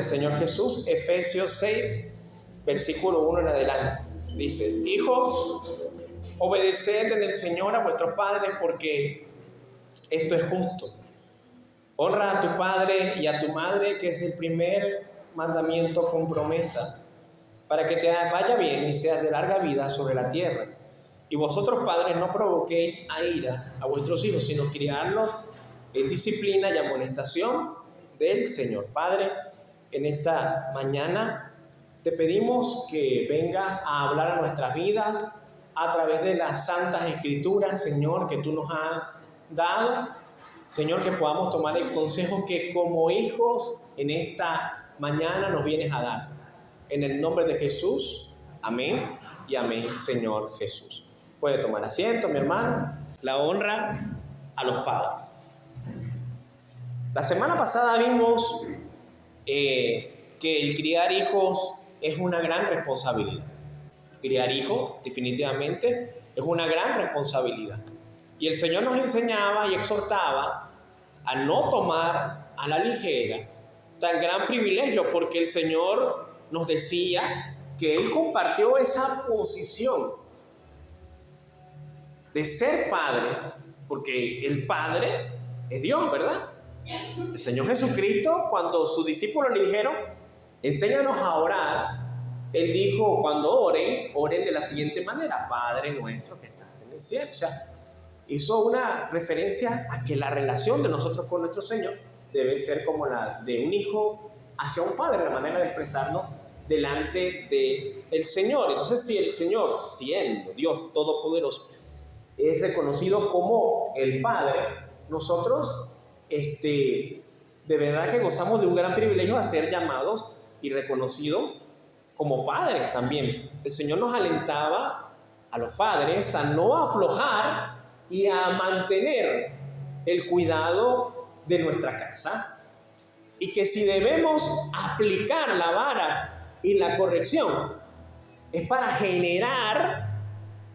del Señor Jesús, Efesios 6, versículo 1 en adelante. Dice: hijos, obedeced en el Señor a vuestros padres, porque esto es justo. Honra a tu padre y a tu madre, que es el primer mandamiento con promesa, para que te vaya bien y seas de larga vida sobre la tierra. Y vosotros, padres, no provoquéis a ira a vuestros hijos, sino criarlos en disciplina y amonestación del Señor. Padre, en esta mañana te pedimos que vengas a hablar a nuestras vidas a través de las santas escrituras, Señor, que tú nos has dado. Señor, que podamos tomar el consejo que como hijos en esta mañana nos vienes a dar. En el nombre de Jesús, amén y amén, Señor Jesús. Puede tomar asiento, mi hermano. La honra a los padres. La semana pasada vimos que el criar hijos es una gran responsabilidad. Criar hijos, definitivamente, es una gran responsabilidad. Y el Señor nos enseñaba y exhortaba a no tomar a la ligera tan gran privilegio, porque el Señor nos decía que Él compartió esa posición de ser padres, porque el Padre es Dios, ¿verdad? El Señor Jesucristo, cuando sus discípulos le dijeron: enséñanos a orar, Él dijo: cuando oren, oren de la siguiente manera: Padre nuestro que estás en el cielo. O sea, hizo una referencia a que la relación de nosotros con nuestro Señor debe ser como la de un hijo hacia un padre, la manera de expresarnos delante del Señor. Entonces, si el Señor, siendo Dios Todopoderoso, es reconocido como el Padre, nosotros de verdad que gozamos de un gran privilegio a ser llamados y reconocidos como padres también. El Señor nos alentaba a los padres a no aflojar y a mantener el cuidado de nuestra casa, y que si debemos aplicar la vara y la corrección es para generar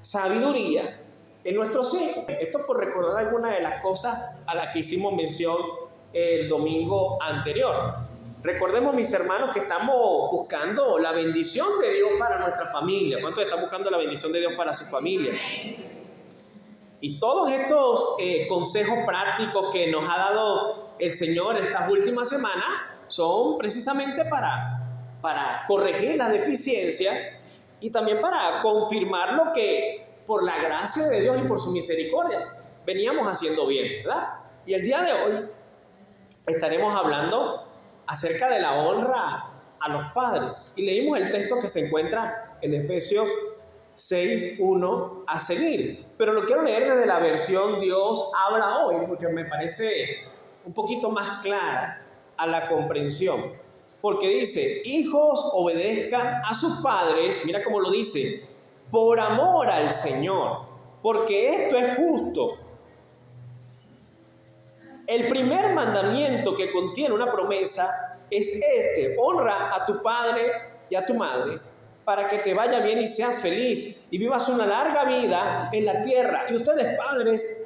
sabiduría en nuestros hijos. Esto por recordar algunas de las cosas a las que hicimos mención el domingo anterior. Recordemos, mis hermanos, que estamos buscando la bendición de Dios para nuestra familia. ¿Cuántos están buscando la bendición de Dios para su familia? Y todos estos consejos prácticos que nos ha dado el Señor estas últimas semanas son precisamente para corregir las deficiencias y también para confirmar lo que por la gracia de Dios y por su misericordia veníamos haciendo bien, ¿verdad? Y el día de hoy estaremos hablando acerca de la honra a los padres. Y leímos el texto que se encuentra en Efesios 6:1 a seguir. Pero lo quiero leer desde la versión Dios habla hoy, porque me parece un poquito más clara a la comprensión. Porque dice: hijos, obedezcan a sus padres, mira cómo lo dice, por amor al Señor, porque esto es justo. El primer mandamiento que contiene una promesa es este: honra a tu padre y a tu madre, para que te vaya bien y seas feliz y vivas una larga vida en la tierra. Y ustedes, padres,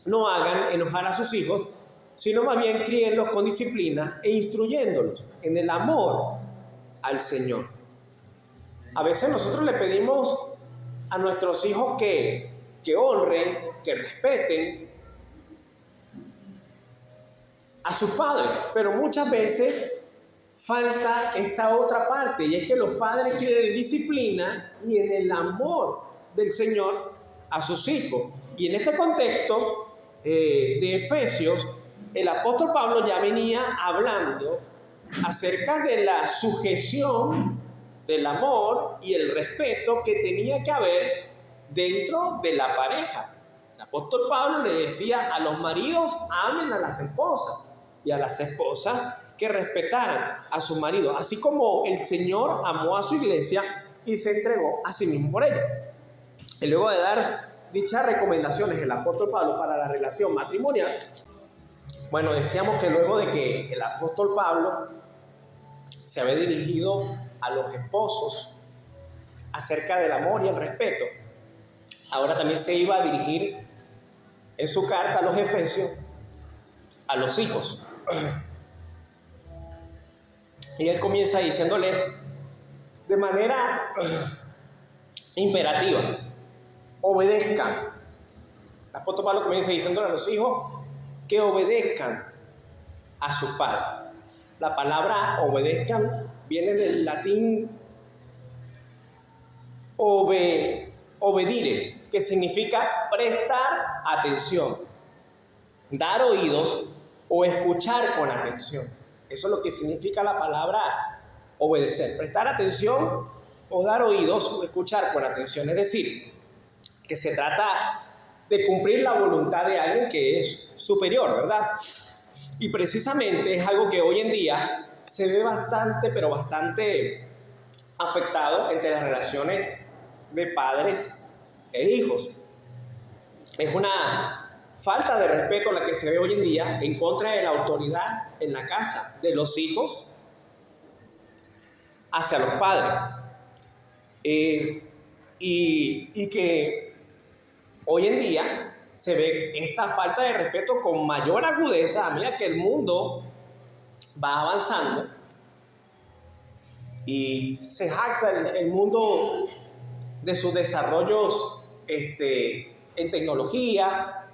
no hagan enojar a sus hijos, sino más bien críenlos con disciplina e instruyéndolos en el amor al Señor. A veces nosotros le pedimos a nuestros hijos que honren, que respeten a sus padres, pero muchas veces falta esta otra parte, y es que los padres quieren en disciplina y en el amor del Señor a sus hijos. Y en este contexto de Efesios, el apóstol Pablo ya venía hablando acerca de la sujeción, del amor y el respeto que tenía que haber dentro de la pareja. El apóstol Pablo le decía a los maridos: amen a las esposas, y a las esposas que respetaran a su marido, así como el Señor amó a su iglesia y se entregó a sí mismo por ella. Y luego de dar dichas recomendaciones el apóstol Pablo para la relación matrimonial, bueno, decíamos que luego de que el apóstol Pablo se había dirigido a los esposos acerca del amor y el respeto, ahora también se iba a dirigir en su carta a los Efesios a los hijos. Y él comienza diciéndole de manera imperativa: obedezcan. El apóstol Pablo comienza diciéndole a los hijos que obedezcan a sus padres. La palabra obedezcan viene del latín obedire, que significa prestar atención, dar oídos o escuchar con atención. Eso es lo que significa la palabra obedecer, prestar atención o dar oídos o escuchar con atención. Es decir, que se trata de cumplir la voluntad de alguien que es superior, ¿verdad? Y precisamente es algo que hoy en día se ve bastante, pero bastante afectado entre las relaciones de padres e hijos. Es una falta de respeto la que se ve hoy en día en contra de la autoridad en la casa de los hijos hacia los padres. Y que hoy en día se ve esta falta de respeto con mayor agudeza a medida que el mundo va avanzando y se jacta el mundo de sus desarrollos en tecnología,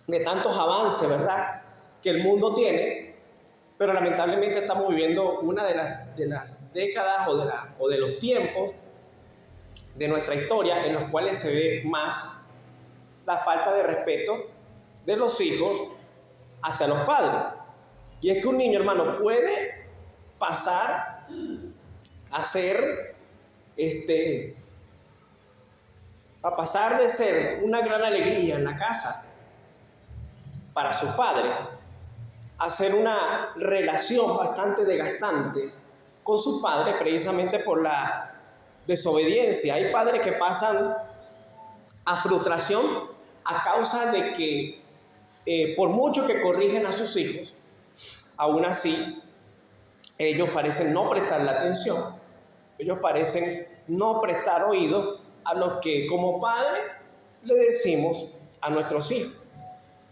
de tantos avances, ¿verdad?, que el mundo tiene, pero lamentablemente estamos viviendo una de las décadas o de los tiempos de nuestra historia en los cuales se ve más la falta de respeto de los hijos hacia los padres. Y es que un niño, hermano, puede pasar a ser a pasar de ser una gran alegría en la casa para sus padres a ser una relación bastante desgastante con sus padres, precisamente por la desobediencia. Hay padres que pasan a frustración a causa de que por mucho que corrigen a sus hijos, aún así ellos parecen no prestarle atención, ellos parecen no prestar oído a los que como padre le decimos a nuestros hijos.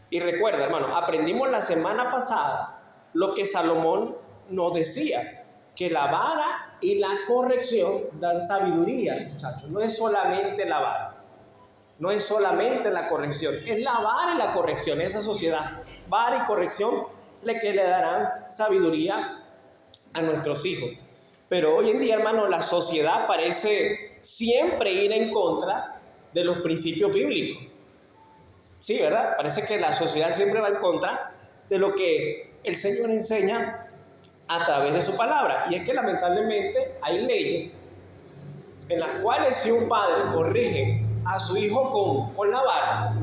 Y recuerda, hermano, aprendimos la semana pasada lo que Salomón nos decía, que la vara y la corrección dan sabiduría, muchachos. No es solamente la vara, no es solamente la corrección, es la vara y la corrección. Esa sociedad, vara y corrección, que le darán sabiduría a nuestros hijos. Pero hoy en día, hermano, la sociedad parece siempre ir en contra de los principios bíblicos. Sí, ¿verdad? Parece que la sociedad siempre va en contra de lo que el Señor enseña a través de su palabra. Y es que lamentablemente hay leyes en las cuales si un padre corrige a su hijo con la vara,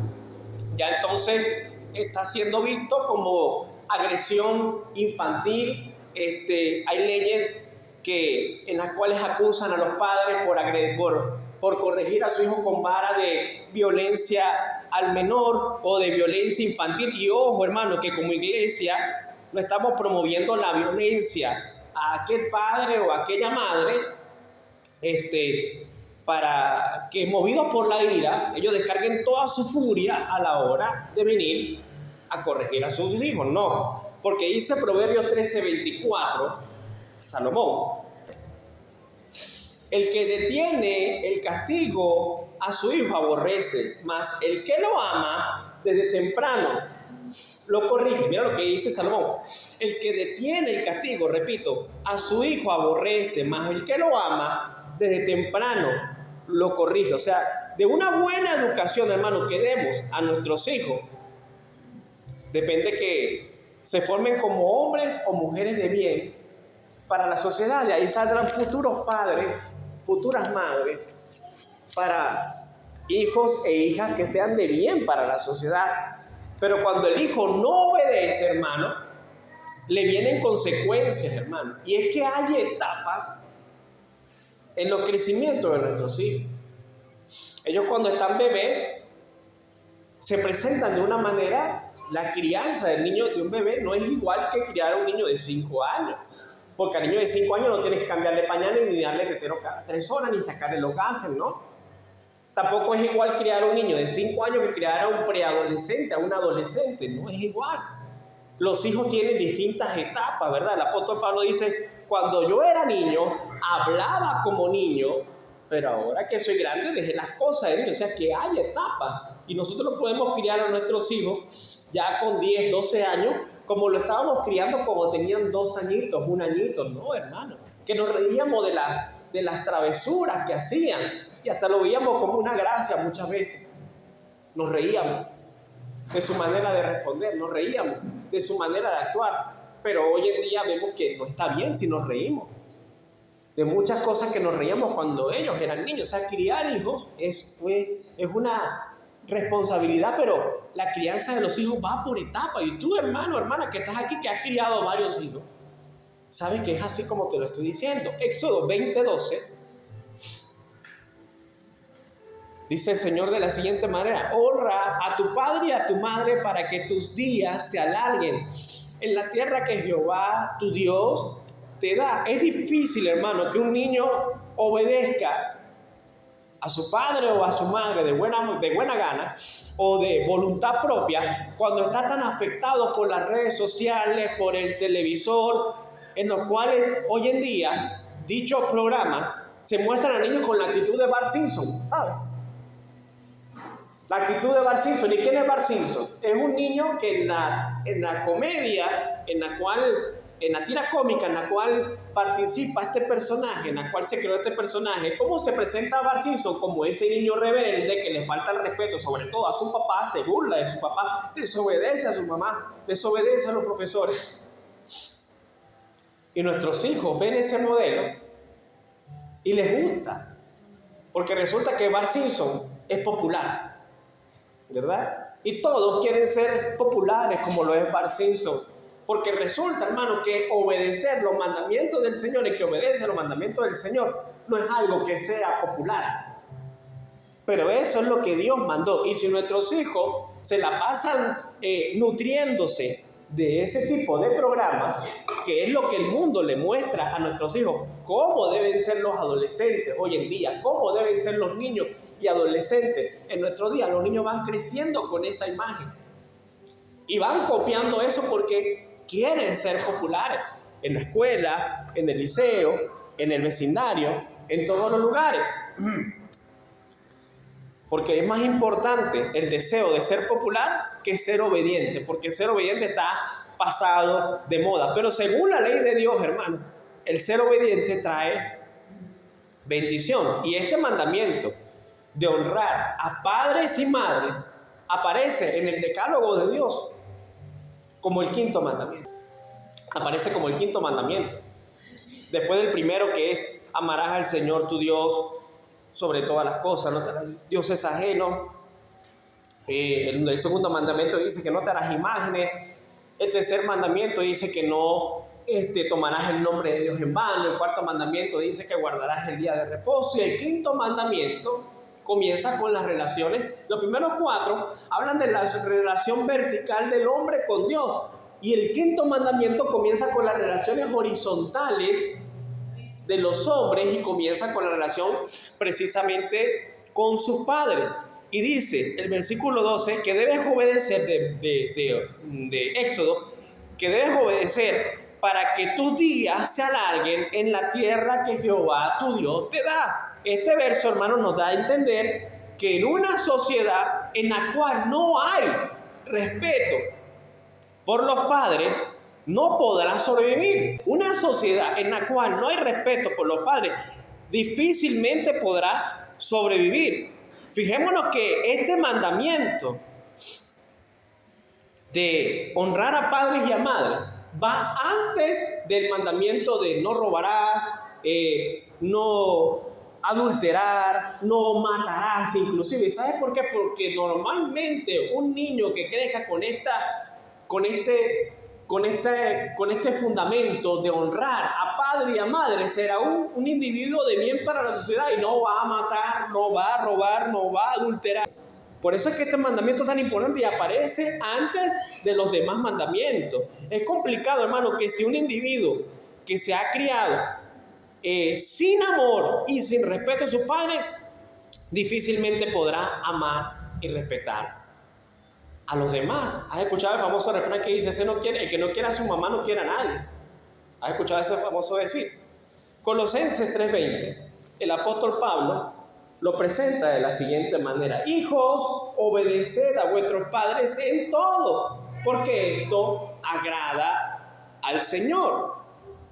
ya entonces está siendo visto como agresión infantil. Hay leyes en las cuales acusan a los padres por corregir a su hijo con vara de violencia al menor o de violencia infantil. Y ojo, hermano, que como iglesia no estamos promoviendo la violencia a aquel padre o a aquella madre, para que movidos por la ira, ellos descarguen toda su furia a la hora de venir a corregir a sus hijos. No, porque dice Proverbios 13:24, Salomón: el que detiene el castigo a su hijo aborrece, mas el que lo ama desde temprano lo corrige. Mira lo que dice Salomón: el que detiene el castigo, repito, a su hijo aborrece, mas el que lo ama desde temprano lo corrige. O sea, de una buena educación, hermano, que demos a nuestros hijos, depende que se formen como hombres o mujeres de bien para la sociedad. Y ahí saldrán futuros padres, futuras madres, para hijos e hijas que sean de bien para la sociedad. Pero cuando el hijo no obedece, hermano, le vienen consecuencias, hermano. Y es que hay etapas en los crecimientos de nuestros hijos. Ellos cuando están bebés se presentan de una manera. La crianza del niño, de un bebé, no es igual que criar a un niño de 5 años. Porque al niño de 5 años no tienes que cambiarle pañales, ni darle tetero cada 3 horas, ni sacarle los gases, ¿no? Tampoco es igual criar a un niño de 5 años que criar a un preadolescente, a un adolescente. No es igual. Los hijos tienen distintas etapas, ¿verdad? El apóstol Pablo dice, cuando yo era niño, hablaba como niño, pero ahora que soy grande, dejé las cosas de niño. O sea, que hay etapas. Y nosotros podemos criar a nuestros hijos ya con 10, 12 años, como lo estábamos criando cuando tenían 2 añitos, 1 añito. No, hermano. Que nos reíamos de las travesuras que hacían. Y hasta lo veíamos como una gracia muchas veces. Nos reíamos de su manera de responder, nos reíamos de su manera de actuar, pero hoy en día vemos que no está bien si nos reímos de muchas cosas que nos reíamos cuando ellos eran niños. O sea, criar hijos es una responsabilidad, pero la crianza de los hijos va por etapas. Y tú, hermano, hermana, que estás aquí, que has criado varios hijos, sabes que es así como te lo estoy diciendo. Éxodo 20:12 dice el Señor de la siguiente manera: honra a tu padre y a tu madre para que tus días se alarguen en la tierra que Jehová tu Dios te da. Es difícil, hermano, que un niño obedezca a su padre o a su madre de buena gana o de voluntad propia cuando está tan afectado por las redes sociales, por el televisor, en los cuales hoy en día dichos programas se muestran a niños con la actitud de Bart Simpson, ¿sabes? La actitud de Bart Simpson. ¿Y quién es Bart Simpson? Es un niño que en la comedia, en la tira cómica en la cual participa este personaje, en la cual se creó este personaje, ¿cómo se presenta a Bart Simpson? Como ese niño rebelde que le falta el respeto, sobre todo a su papá, se burla de su papá, desobedece a su mamá, desobedece a los profesores. Y nuestros hijos ven ese modelo y les gusta, porque resulta que Bart Simpson es popular, ¿verdad? Y todos quieren ser populares como lo es Bart Simpson, porque resulta, hermano, que obedecer los mandamientos del Señor, y que obedece los mandamientos del Señor, no es algo que sea popular. Pero eso es lo que Dios mandó. Y si nuestros hijos se la pasan nutriéndose de ese tipo de programas, que es lo que el mundo le muestra a nuestros hijos, cómo deben ser los adolescentes hoy en día, cómo deben ser los niños y adolescentes en nuestros días. Los niños van creciendo con esa imagen y van copiando eso porque quieren ser populares en la escuela, en el liceo, en el vecindario, en todos los lugares. Porque es más importante el deseo de ser popular que ser obediente, porque ser obediente está pasado de moda. Pero según la ley de Dios, hermano, el ser obediente trae bendición. Y este mandamiento de honrar a padres y madres aparece en el decálogo de Dios como el 5.º mandamiento. Aparece como el 5.º mandamiento. Después del primero, que es amarás al Señor tu Dios sobre todas las cosas, no te harás dioses ajenos. El 2.º mandamiento dice que no te harás imágenes. El 3.er mandamiento dice que no tomarás el nombre de Dios en vano. El 4.º mandamiento dice que guardarás el día de reposo. Y el 5.º mandamiento comienza con las relaciones. Los primeros 4 hablan de la relación vertical del hombre con Dios. Y el 5.º mandamiento comienza con las relaciones horizontales de los hombres y comienza con la relación precisamente con sus padres. Y dice el versículo 12 que debes obedecer de Éxodo, que debes obedecer para que tus días se alarguen en la tierra que Jehová tu Dios te da. Este verso, hermano, nos da a entender que en una sociedad en la cual no hay respeto por los padres, no podrá sobrevivir. Una sociedad en la cual no hay respeto por los padres difícilmente podrá sobrevivir. Fijémonos que este mandamiento de honrar a padres y a madres va antes del mandamiento de no robarás, no adulterar, no matarás inclusive. ¿Sabes por qué? Porque normalmente un niño que crezca con este fundamento de honrar a padre y a madre será un individuo de bien para la sociedad y no va a matar, no va a robar, no va a adulterar. Por eso es que este mandamiento es tan importante y aparece antes de los demás mandamientos. Es complicado, hermano, que si un individuo que se ha criado sin amor y sin respeto a sus padres, difícilmente podrá amar y respetar a los demás. ¿Has escuchado el famoso refrán que dice, el que no quiere a su mamá no quiere a nadie? ¿Has escuchado ese famoso decir? Colosenses 3:20, el apóstol Pablo lo presenta de la siguiente manera: hijos, obedeced a vuestros padres en todo, porque esto agrada al Señor.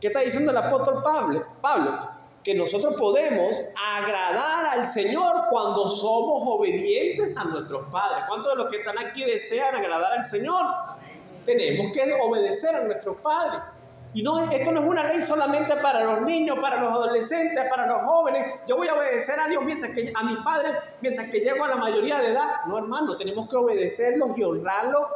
¿Qué está diciendo el apóstol Pablo? Que nosotros podemos agradar al Señor cuando somos obedientes a nuestros padres. ¿Cuántos de los que están aquí desean agradar al Señor? Tenemos que obedecer a nuestros padres. Y no, esto no es una ley solamente para los niños, para los adolescentes, para los jóvenes. Yo voy a obedecer a Dios a mi padre mientras que llego a la mayoría de edad. No, hermano, tenemos que obedecerlos y honrarlos,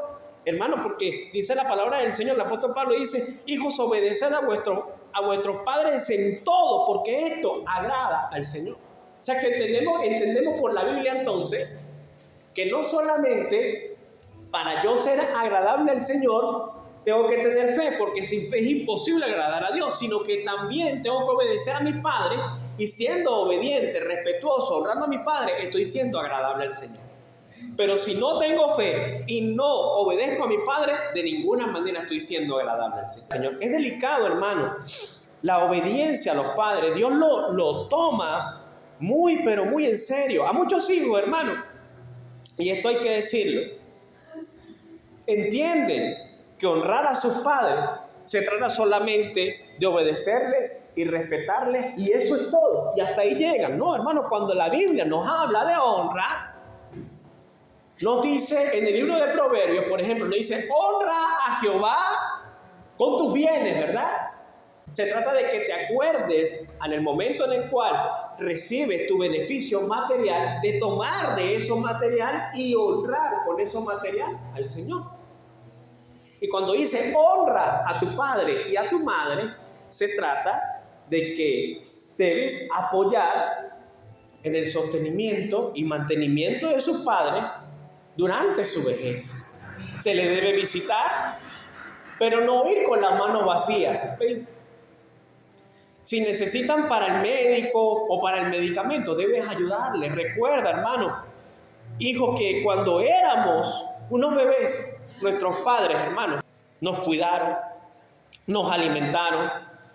hermano, porque dice la palabra del Señor, el apóstol Pablo dice, hijos, obedeced a vuestros padres en todo, porque esto agrada al Señor. O sea que entendemos por la Biblia entonces que no solamente para yo ser agradable al Señor tengo que tener fe, porque sin fe es imposible agradar a Dios, sino que también tengo que obedecer a mi padre, y siendo obediente, respetuoso, honrando a mi padre, estoy siendo agradable al Señor. Pero si no tengo fe y no obedezco a mi padre, de ninguna manera estoy siendo agradable al Señor. Es delicado, hermano, la obediencia a los padres. Dios lo toma muy, pero muy en serio. A muchos hijos, hermano, y esto hay que decirlo, entienden que honrar a sus padres se trata solamente de obedecerles y respetarles, y eso es todo, y hasta ahí llegan. No, hermano, cuando la Biblia nos habla de honra, nos dice en el libro de Proverbios, por ejemplo, nos dice, honra a Jehová con tus bienes, ¿verdad? Se trata de que te acuerdes en el momento en el cual recibes tu beneficio material, de tomar de eso material y honrar con eso material al Señor. Y cuando dice honra a tu padre y a tu madre, se trata de que debes apoyar en el sostenimiento y mantenimiento de sus padres durante su vejez. Se le debe visitar, pero no ir con las manos vacías. Si necesitan para el médico o para el medicamento, debes ayudarles. Recuerda, hermano, hijo, que cuando éramos unos bebés, nuestros padres, hermanos, nos cuidaron, nos alimentaron,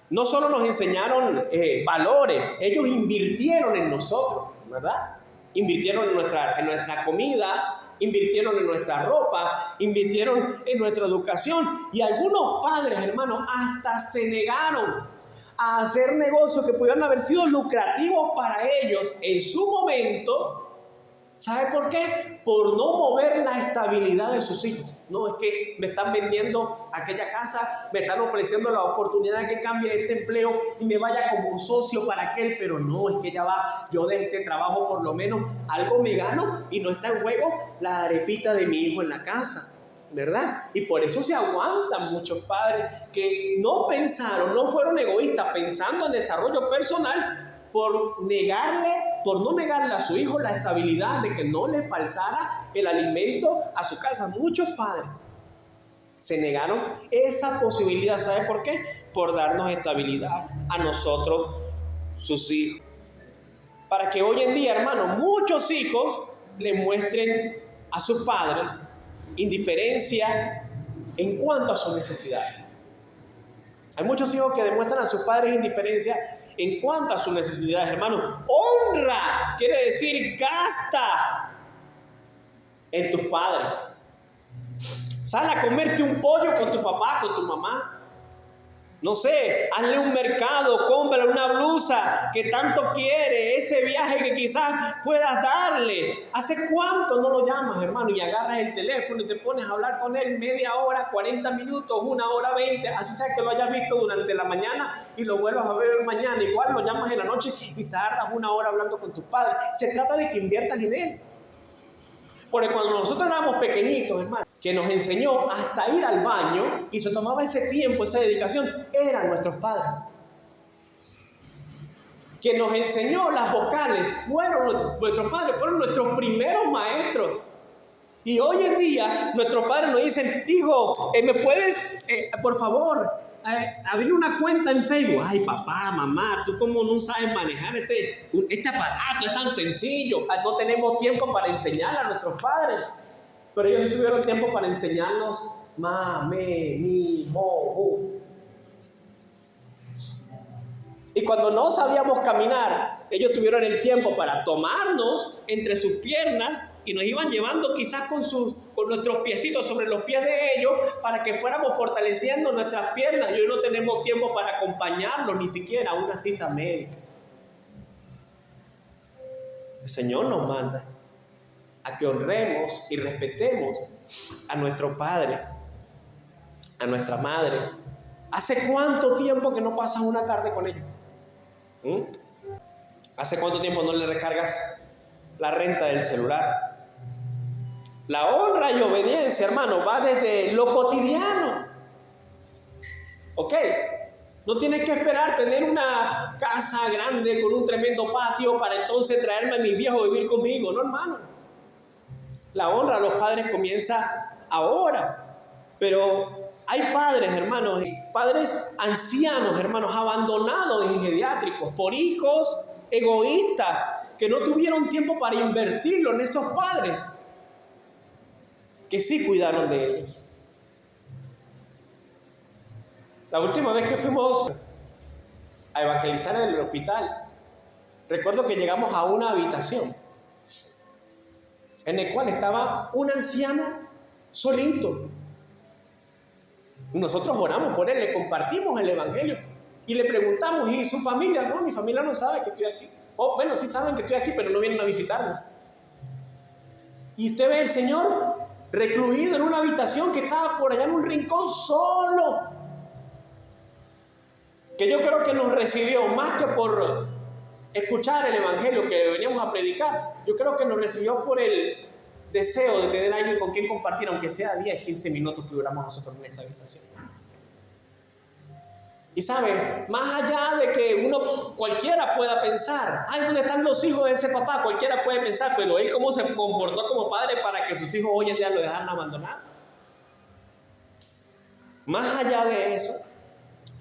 no solo nos enseñaron valores, ellos invirtieron en nosotros, ¿verdad? Invirtieron en nuestra comida, invirtieron en nuestra ropa, invirtieron en nuestra educación. Y algunos padres, hermanos, hasta se negaron a hacer negocios que pudieran haber sido lucrativos para ellos en su momento. ¿Sabe por qué? Por no mover la estabilidad de sus hijos. No, es que me están vendiendo aquella casa, me están ofreciendo la oportunidad de que cambie este empleo y me vaya como un socio para aquel, pero no, es que ya va, yo de este trabajo por lo menos algo me gano y no está en juego la arepita de mi hijo en la casa, ¿verdad? Y por eso se aguantan muchos padres que no pensaron, no fueron egoístas pensando en desarrollo personal, por no negarle a su hijo la estabilidad de que no le faltara el alimento a su casa. Muchos padres se negaron esa posibilidad. ¿Sabe por qué? Por darnos estabilidad a nosotros, sus hijos. Para que hoy en día, hermano, muchos hijos le muestren a sus padres indiferencia en cuanto a sus necesidades. Hay muchos hijos que demuestran a sus padres indiferencia en cuanto a sus necesidades, hermano. Honra quiere decir gasta en tus padres. Sal a comerte un pollo con tu papá, con tu mamá. No sé, hazle un mercado, cómprale una blusa que tanto quiere, ese viaje que quizás puedas darle. ¿Hace cuánto no lo llamas, hermano? Y agarras el teléfono y te pones a hablar con él media hora, 40 minutos, 1 hora 20, así sea que lo hayas visto durante la mañana y lo vuelvas a ver mañana. Igual lo llamas en la noche y tardas 1 hora hablando con tus padres. Se trata de que inviertas en él. Porque cuando nosotros éramos pequeñitos, hermano, que nos enseñó hasta ir al baño y se tomaba ese tiempo, esa dedicación, eran nuestros padres. Que nos enseñó las vocales fueron nuestros padres, fueron nuestros primeros maestros. Y hoy en día nuestros padres nos dicen, hijo, ¿me puedes, por favor, abrir una cuenta en Facebook? Ay, papá, mamá, tú cómo no sabes manejar este aparato, es tan sencillo. No tenemos tiempo para enseñar a nuestros padres. Pero ellos sí tuvieron tiempo para enseñarnos ma, me, mi, mo, mu. Y cuando no sabíamos caminar, ellos tuvieron el tiempo para tomarnos entre sus piernas y nos iban llevando quizás con nuestros piecitos sobre los pies de ellos para que fuéramos fortaleciendo nuestras piernas. Y hoy no tenemos tiempo para acompañarlos, ni siquiera a una cita médica. El Señor nos manda a que honremos y respetemos a nuestro padre, a nuestra madre. ¿Hace cuánto tiempo que no pasas una tarde con ellos? ¿Hace cuánto tiempo no le recargas la renta del celular? La honra y obediencia, hermano, va desde lo cotidiano. ¿Ok? No tienes que esperar tener una casa grande con un tremendo patio para entonces traerme a mi viejo a vivir conmigo. No, hermano. La honra a los padres comienza ahora. Pero hay padres, hermanos, padres ancianos, hermanos, abandonados en geriátricos por hijos egoístas que no tuvieron tiempo para invertirlo en esos padres que sí cuidaron de ellos. La última vez que fuimos a evangelizar en el hospital, recuerdo que llegamos a una habitación en la cual estaba un anciano solito. Nosotros oramos por él, le compartimos el evangelio y le preguntamos, ¿y su familia? No, mi familia no sabe que estoy aquí. Bueno, sí saben que estoy aquí, pero no vienen a visitarnos. Y usted ve al Señor recluido en una habitación que estaba por allá en un rincón solo. Que yo creo que nos recibió más que por escuchar el evangelio que veníamos a predicar. Yo creo que nos recibió por el deseo de tener a alguien con quien compartir, aunque sea 10, 15 minutos que duramos nosotros en esa habitación. Y saben, más allá de que cualquiera pueda pensar, ay, ¿dónde están los hijos de ese papá? Cualquiera puede pensar, pero él cómo se comportó como padre para que sus hijos hoy en día lo dejaran abandonado. Más allá de eso,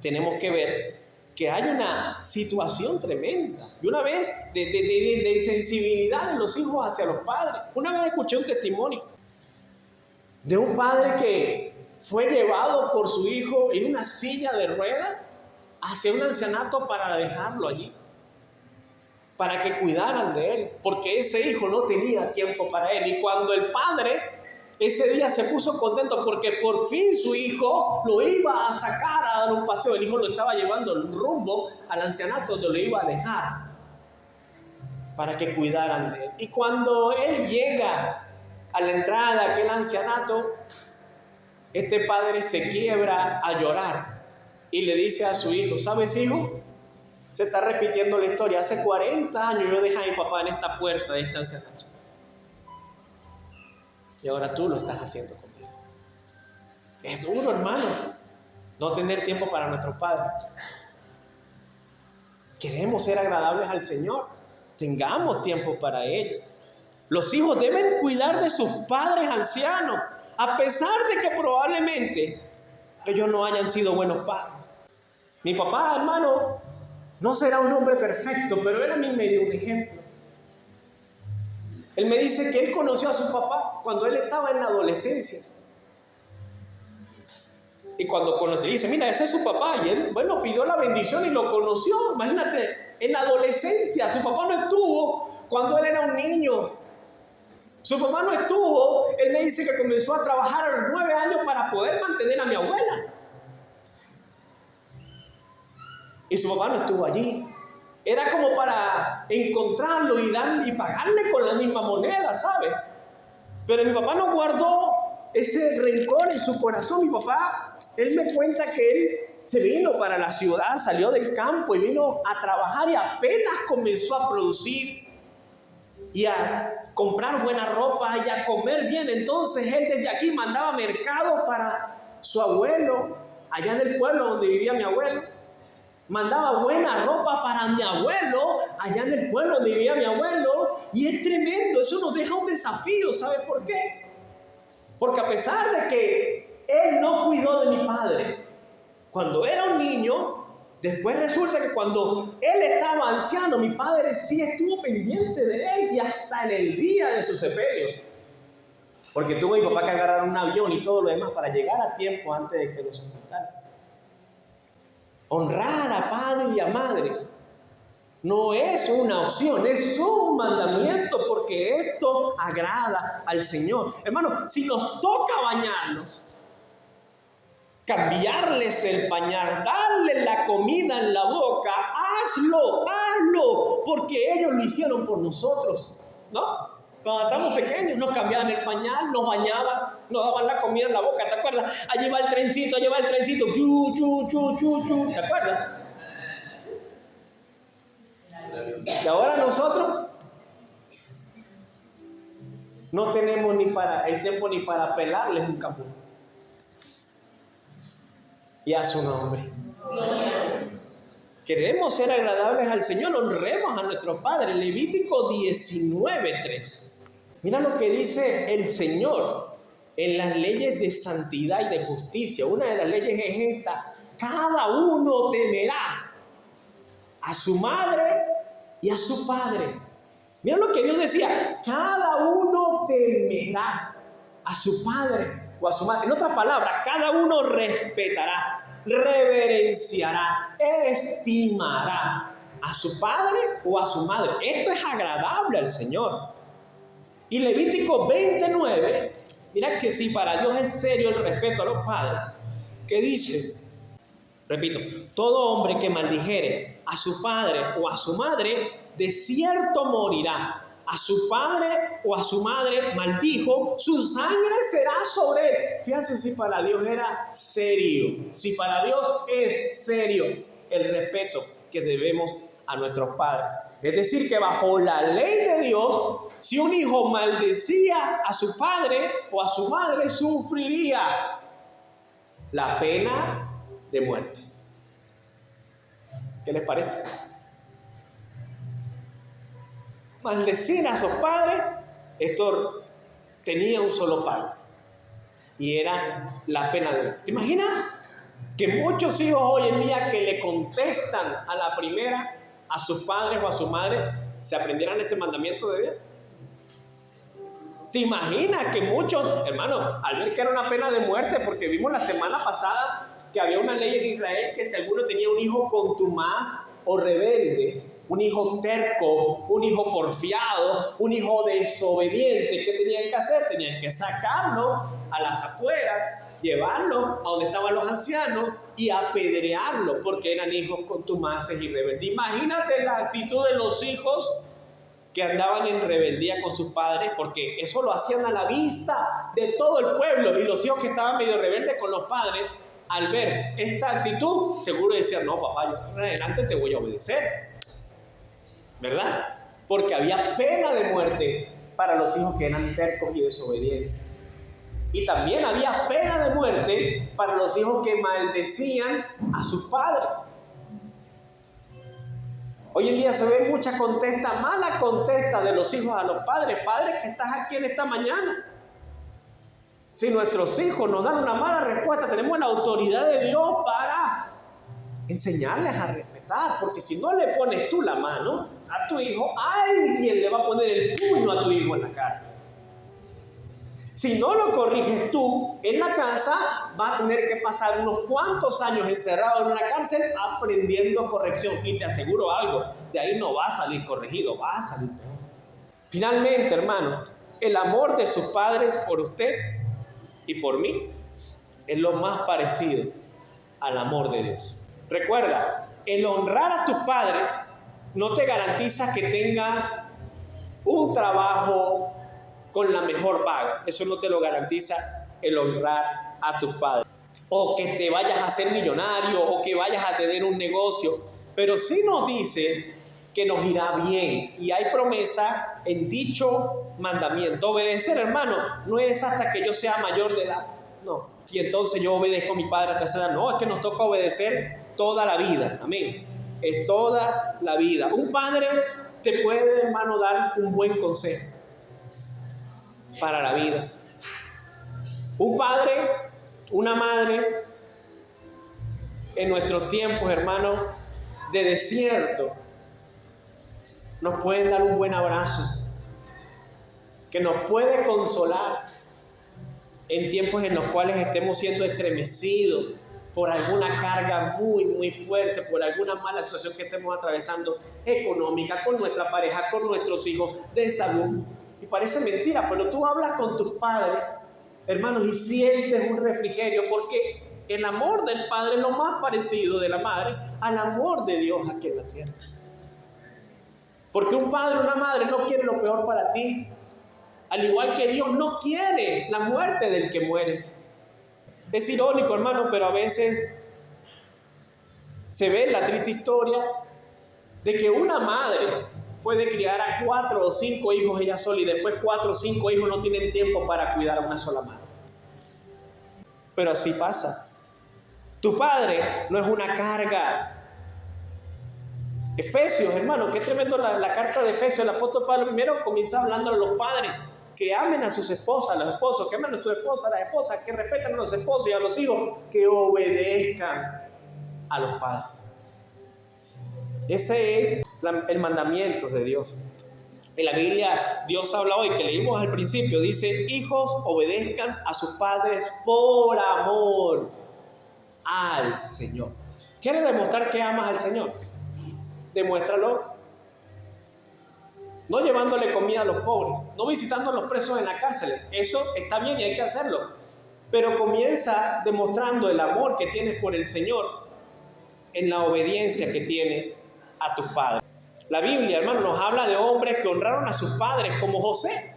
tenemos que ver que hay una situación tremenda. Y una vez de sensibilidad de los hijos hacia los padres. Una vez escuché un testimonio de un padre que fue llevado por su hijo en una silla de ruedas hacia un ancianato para dejarlo allí, para que cuidaran de él, porque ese hijo no tenía tiempo para él. Y cuando el padre ese día se puso contento porque por fin su hijo lo iba a sacar a dar un paseo, el hijo lo estaba llevando rumbo al ancianato donde lo iba a dejar para que cuidaran de él. Y cuando él llega a la entrada de aquel ancianato, este padre se quiebra a llorar y le dice a su hijo, ¿sabes, hijo? Se está repitiendo la historia. Hace 40 años yo dejé a mi papá en esta puerta de esta ancianato. Y ahora tú lo estás haciendo conmigo. Es duro, hermano, no tener tiempo para nuestros padres. Queremos ser agradables al Señor. Tengamos tiempo para ellos. Los hijos deben cuidar de sus padres ancianos, a pesar de que probablemente ellos no hayan sido buenos padres. Mi papá, hermano, no será un hombre perfecto, pero él a mí me dio un ejemplo. Él me dice que él conoció a su papá cuando él estaba en la adolescencia. Y cuando conoció, dice, mira, ese es su papá. Y él, bueno, pidió la bendición y lo conoció. Imagínate, en la adolescencia, su papá no estuvo cuando él era un niño. Su papá no estuvo, él me dice que comenzó a trabajar a los 9 años para poder mantener a mi abuela. Y su papá no estuvo allí. Era como para encontrarlo y darle y pagarle con la misma moneda, ¿sabes? Pero mi papá no guardó ese rencor en su corazón. Mi papá, él me cuenta que él se vino para la ciudad, salió del campo y vino a trabajar y apenas comenzó a producir y a comprar buena ropa y a comer bien. Entonces él desde aquí mandaba mercado para su abuelo, allá en el pueblo donde vivía mi abuelo. Mandaba buena ropa para mi abuelo, allá en el pueblo donde vivía mi abuelo. Y es tremendo, eso nos deja un desafío. ¿Sabe por qué? Porque a pesar de que él no cuidó de mi padre cuando era un niño, después resulta que cuando él estaba anciano, mi padre sí estuvo pendiente de él y hasta en el día de su sepelio. Porque tuvo mi papá que agarrar un avión y todo lo demás para llegar a tiempo antes de que lo sepultaran. Honrar a padre y a madre no es una opción, es un mandamiento, porque esto agrada al Señor. Hermano, si nos toca bañarnos, cambiarles el pañal, darles la comida en la boca, hazlo, porque ellos lo hicieron por nosotros, ¿no? Cuando estábamos pequeños nos cambiaban el pañal, nos bañaban, nos daban la comida en la boca, ¿te acuerdas? Allí va el trencito, chu, ¿te acuerdas? Y ahora nosotros no tenemos ni para el tiempo ni para pelarles un capullo. Y a su nombre. Queremos ser agradables al Señor, honremos a nuestros padres. Levítico 19:3. Mira lo que dice el Señor en las leyes de santidad y de justicia. Una de las leyes es esta: cada uno temerá a su madre y a su padre. Mira lo que Dios decía: cada uno temerá a su padre o a su madre. En otras palabras, cada uno respetará, reverenciará, estimará a su padre o a su madre. Esto es agradable al Señor. Y Levítico 29, mira que si para Dios es serio el respeto a los padres, ¿qué dice? Repito: todo hombre que maldijere a su padre o a su madre, de cierto morirá. A su padre o a su madre maldijo, su sangre será sobre él. Fíjense si para Dios era serio, si para Dios es serio el respeto que debemos a nuestros padres. Es decir, que bajo la ley de Dios, si un hijo maldecía a su padre o a su madre, sufriría la pena de muerte. ¿Qué les parece? Maldecir a sus padres, esto tenía un solo pago, y era la pena de muerte. ¿Te imaginas que muchos hijos hoy en día que le contestan a la primera a sus padres o a su madre se aprendieran este mandamiento de Dios? ¿Te imaginas que muchos, hermanos, al ver que era una pena de muerte, porque vimos la semana pasada que había una ley en Israel que si alguno tenía un hijo contumaz o rebelde, un hijo terco, un hijo porfiado, un hijo desobediente, ¿qué tenían que hacer? Tenían que sacarlo a las afueras, llevarlo a donde estaban los ancianos y apedrearlo, porque eran hijos contumaces y rebeldes. Imagínate la actitud de los hijos que andaban en rebeldía con sus padres, porque eso lo hacían a la vista de todo el pueblo, y los hijos que estaban medio rebeldes con los padres, al ver esta actitud, seguro decían: no, papá, yo en adelante te voy a obedecer, ¿verdad? Porque había pena de muerte para los hijos que eran tercos y desobedientes. Y también había pena de muerte para los hijos que maldecían a sus padres. Hoy en día se ve mucha contesta, mala contesta de los hijos a los padres. Padres que estás aquí en esta mañana. Si nuestros hijos nos dan una mala respuesta, tenemos la autoridad de Dios para enseñarles a respetar. Porque si no le pones tú la mano a tu hijo, alguien le va a poner el puño a tu hijo en la cara. Si no lo corriges tú en la casa, va a tener que pasar unos cuantos años encerrado en una cárcel aprendiendo corrección. Y te aseguro algo, de ahí no va a salir corregido, va a salir peor. Finalmente, hermano, el amor de sus padres por usted y por mí es lo más parecido al amor de Dios. Recuerda, el honrar a tus padres no te garantiza que tengas un trabajo con la mejor paga. Eso no te lo garantiza el honrar a tus padres. O que te vayas a hacer millonario, o que vayas a tener un negocio. Pero sí nos dice que nos irá bien. Y hay promesa en dicho mandamiento. Obedecer, hermano, no es hasta que yo sea mayor de edad. No. Y entonces yo obedezco a mi padre hasta esa edad. No, es que nos toca obedecer toda la vida. Amén. Es toda la vida. Un padre te puede, hermano, dar un buen consejo para la vida. Un padre, una madre, en nuestros tiempos, hermanos, de desierto, nos pueden dar un buen abrazo, que nos puede consolar, en tiempos en los cuales estemos siendo estremecidos por alguna carga muy, muy fuerte, por alguna mala situación que estemos atravesando, económica, con nuestra pareja, con nuestros hijos, de salud. Y parece mentira, pero tú hablas con tus padres, hermanos, y sientes un refrigerio, porque el amor del padre es lo más parecido de la madre al amor de Dios aquí en la tierra. Porque un padre o una madre no quiere lo peor para ti, al igual que Dios no quiere la muerte del que muere. Es irónico, hermano, pero a veces se ve la triste historia de que una madre puede criar a 4 o 5 hijos ella sola, y después 4 o 5 hijos no tienen tiempo para cuidar a una sola madre. Pero así pasa. Tu padre no es una carga. Efesios, hermano, qué tremendo la carta de Efesios. El apóstol Pablo primero comienza hablando a los padres que amen a sus esposas, a los esposos, que amen a sus esposas, a las esposas, que respeten a los esposos y a los hijos, que obedezcan a los padres. Ese es el mandamiento de Dios. En la Biblia, Dios habla hoy, que leímos al principio, dice: hijos, obedezcan a sus padres por amor al Señor. ¿Quieres demostrar que amas al Señor? Demuéstralo. No llevándole comida a los pobres, no visitando a los presos en la cárcel. Eso está bien y hay que hacerlo. Pero comienza demostrando el amor que tienes por el Señor en la obediencia que tienes a tus padres. La Biblia, hermano, nos habla de hombres que honraron a sus padres, como José.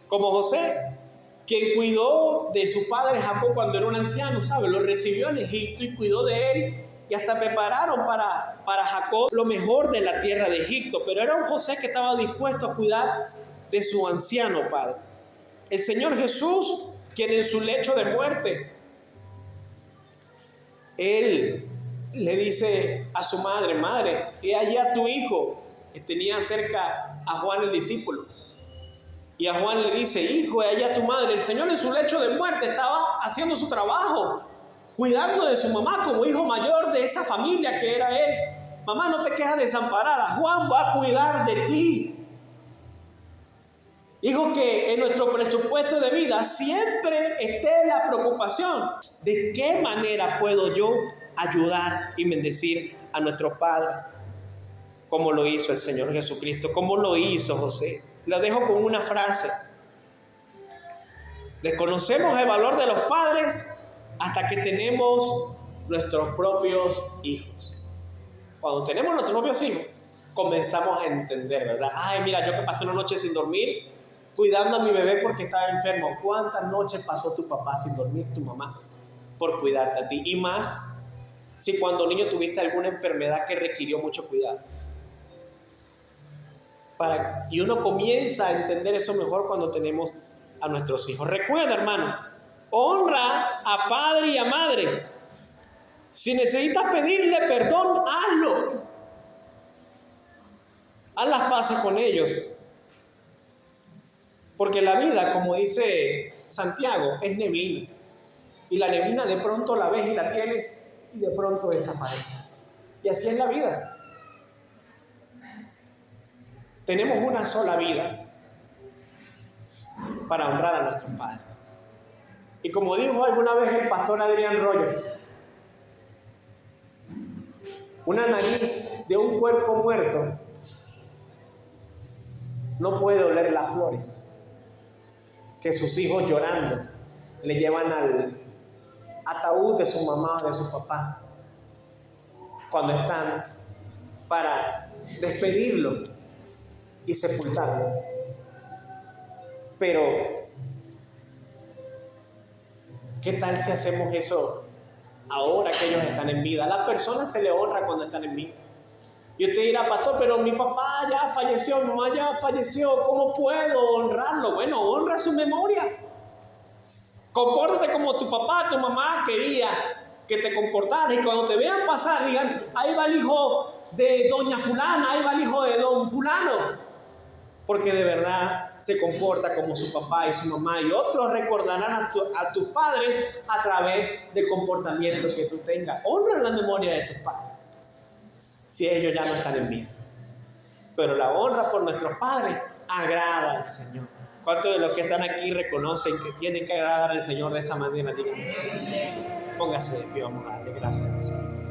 Como José, quien cuidó de su padre Jacob cuando era un anciano, ¿sabe? Lo recibió en Egipto y cuidó de él. Y hasta prepararon para Jacob lo mejor de la tierra de Egipto. Pero era un José que estaba dispuesto a cuidar de su anciano padre. El Señor Jesús, quien en su lecho de muerte, Él le dice a su madre: madre, he allí a tu hijo. Que tenía cerca a Juan el discípulo. Y a Juan le dice: hijo, he allí a tu madre. El Señor en su lecho de muerte estaba haciendo su trabajo, cuidando de su mamá como hijo mayor de esa familia que era él. Mamá, no te quedes desamparada. Juan va a cuidar de ti. Hijo, que en nuestro presupuesto de vida siempre esté la preocupación de qué manera puedo yo ayudar y bendecir a nuestro Padre, como lo hizo el Señor Jesucristo, como lo hizo José. Lo dejo con una frase: desconocemos el valor de los padres hasta que tenemos nuestros propios hijos. Cuando tenemos nuestros propios hijos, comenzamos a entender, ¿verdad? Ay, mira, yo que pasé una noche sin dormir cuidando a mi bebé porque estaba enfermo. ¿Cuántas noches pasó tu papá sin dormir, tu mamá, por cuidarte a ti? Y más si cuando niño tuviste alguna enfermedad que requirió mucho cuidado. Y uno comienza a entender eso mejor cuando tenemos a nuestros hijos. Recuerda, hermano, honra a padre y a madre. Si necesitas pedirle perdón, hazlo. Haz las paces con ellos. Porque la vida, como dice Santiago, es neblina. Y la neblina de pronto la ves y la tienes y de pronto desaparece. Y así es la vida. Tenemos una sola vida para honrar a nuestros padres. Y como dijo alguna vez el pastor Adrian Rogers, una nariz de un cuerpo muerto no puede oler las flores que sus hijos llorando le llevan al ataúd de su mamá o de su papá cuando están para despedirlo y sepultarlo. Pero ¿qué tal si hacemos eso ahora que ellos están en vida? A las personas se les honra cuando están en vida. Y usted dirá: pastor, pero mi papá ya falleció, mi mamá ya falleció, ¿cómo puedo honrarlo? Bueno, honra su memoria. Compórtate como tu papá, tu mamá quería que te comportaras, y cuando te vean pasar digan: ahí va el hijo de doña fulana, ahí va el hijo de don fulano, porque de verdad se comporta como su papá y su mamá. Y otros recordarán a tus padres a través del comportamiento que tú tengas. Honra la memoria de tus padres si ellos ya no están en vida. Pero la honra por nuestros padres agrada al Señor. ¿Cuántos de los que están aquí reconocen que tienen que agradar al Señor de esa manera? Díganme. Póngase de pie, vamos a darle gracias al Señor.